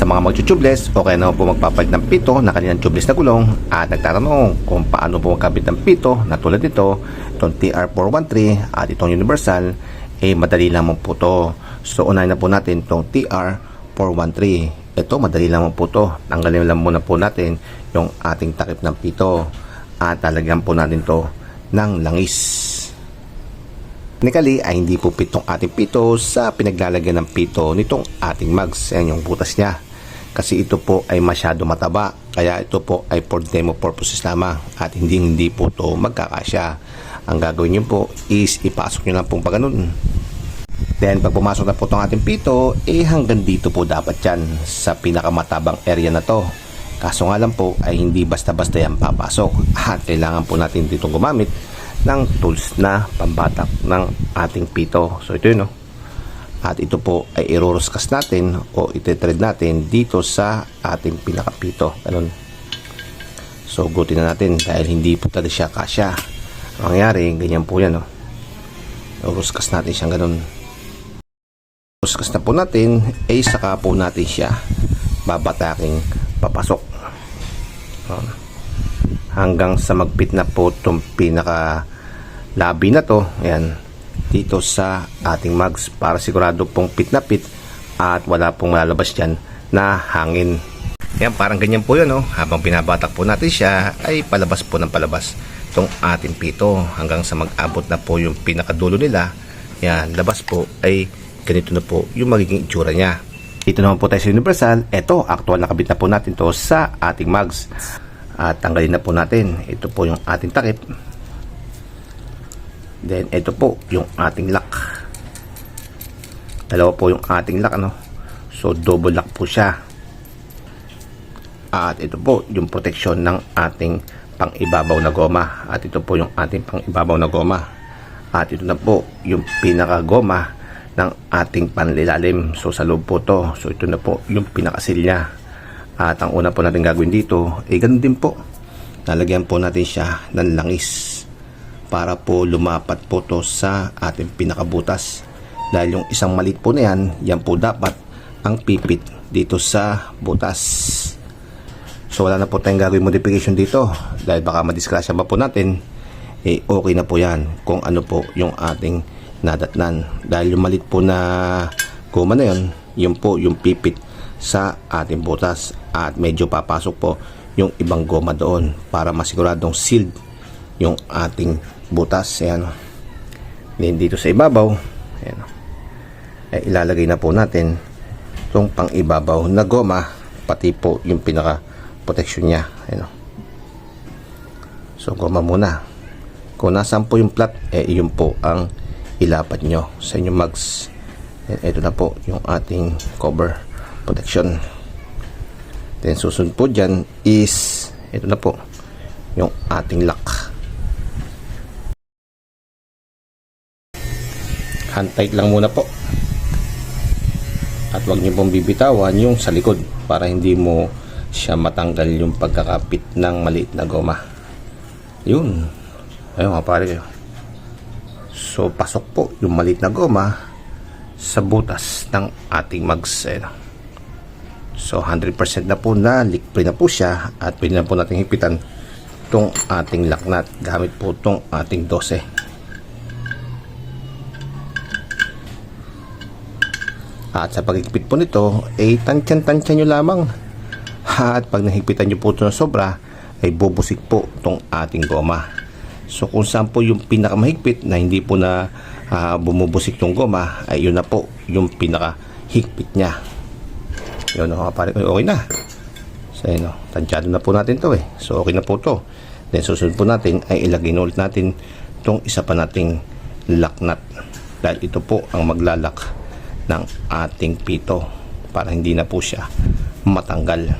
mga magtutubeless o kaya naman po magpapalit ng pito na kanilang tubeless na gulong at nagtatanong kung paano po magkabit ng pito na tulad nito, itong TR413 at itong universal, madali lamang po to. So unahin na po natin itong TR413. Ito madali lamang po to. Tanggalin lang muna po natin yung ating takip ng pito at talagyan po natin to ng langis. Technically ay hindi po pitong ating pito sa pinaglalagyan ng pito nitong ating mugs. Ayan yung butas niya. Kasi ito po ay masyado mataba. Kaya ito po ay for demo purposes lamang. At hindi po to magkakasya. Ang gagawin nyo po is ipasok nyo lang pong pa ganun. Then pag pumasok na po itong ating pito, hanggang dito po dapat yan sa pinakamatabang area na to. Kaso nga lang po ay hindi basta-basta yan papasok. At kailangan po natin dito gumamit ng tools na pambatak ng ating pito. So ito yun, no? At ito po ay iroroskas natin o iti-thread natin dito sa ating pinakapito. Ganun. So gutin na natin dahil hindi po talaga siya kasya. Ang mangyari, ganyan po yan, no? Iroroskas natin siyang ganun. Iroroskas na po natin, saka po natin siya babataking papasok. Hanggang sa magpit na po itong pinaka labi na to, ayan, dito sa ating mugs para sigurado pong pit na pit at wala pong malalabas dyan na hangin. Ayan, parang ganyan po yun, no? Habang pinabatak po natin siya ay palabas po ng palabas itong ating pito hanggang sa mag-abot na po yung pinakadulo nila. Ayan, labas po ay ganito na po yung magiging itsura niya. Dito naman po tayo sa universal. Ito, actual nakabit na po natin to sa ating mugs. At tanggalin na po natin. Ito po yung ating takip. Then ito po yung ating lock. Dalawa po yung ating lock, ano? So double lock po siya. At ito po yung protection ng ating pang-ibabaw na goma. At ito po yung ating pang-ibabaw na goma. At ito na po yung pinaka-goma ng ating panlilalim. So sa loob po to. So ito na po yung pinakasil niya. At ang una po natin gagawin dito, ganun din po. Lalagyan po natin siya ng langis para po lumapat po to sa ating pinakabutas. Dahil yung isang maliit po na yan po dapat ang pipit dito sa butas. So wala na po tayong gagawin modification dito. Dahil baka madiskrasya pa po natin, okay na po yan kung ano po yung ating nadatnan. Dahil yung maliit po na goma na yun po yung pipit sa ating butas at medyo papasok po yung ibang goma doon para masiguradong sealed yung ating butas. Ayan. Then dito sa ibabaw, ayan, ilalagay na po natin itong pang ibabaw na goma pati po yung pinaka protection niya. Ayan. So goma muna. Kung nasaan po yung flat, yun po ang ilapat nyo sa inyong mugs. Ito na po yung ating cover protection. Then susunod po dyan is ito na po yung ating lock. Hand tight lang muna po at huwag niyo pong bibitawan yung sa likod para hindi mo siya matanggal yung pagkakapit ng maliit na goma. Yun, ayun mga pare. So pasok po yung maliit na goma sa butas ng ating mugs. So 100% na po na leak free na po siya at pwede na po natin hipitan itong ating lock nut gamit po itong ating 12. At sa paghigpit po nito tansyan-tansyan nyo lamang. At pag nahigpitan nyo po ito na sobra ay bubusik po itong ating goma. So kung saan po yung pinakamahigpit na hindi po na bumubusik itong goma ay yun na po yung pinakahigpit nya. Yun, pare ko, okay na. So yun, tansyado na po natin to So okay na po to. Then susunod po natin ay ilagay na ulit natin itong isa pa nating lock nut. Dahil ito po ang maglalak ng ating pito para hindi na po siya matanggal.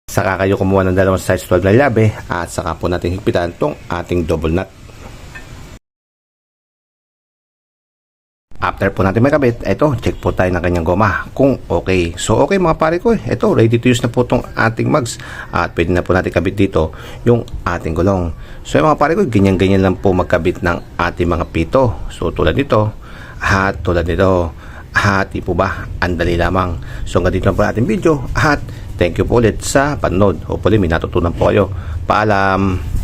Saka kayo kumuha ng dalawang size 12 na llabe at saka po natin higpitan itong ating double nut. After po natin makabit, ito, check po tayo ng kanyang goma kung okay. So okay mga pare ko, ito, ready to use na po itong ating mugs at pwede na po natin kabit dito yung ating gulong. So mga pare ko, ganyan-ganyan lang po magkabit ng ating mga pito. So tulad nito at tulad nito. Hati po ba? Andali lamang. So hanggang dito lang po ating video at thank you po ulit sa panood. Hopefully may natutunan po kayo. Paalam!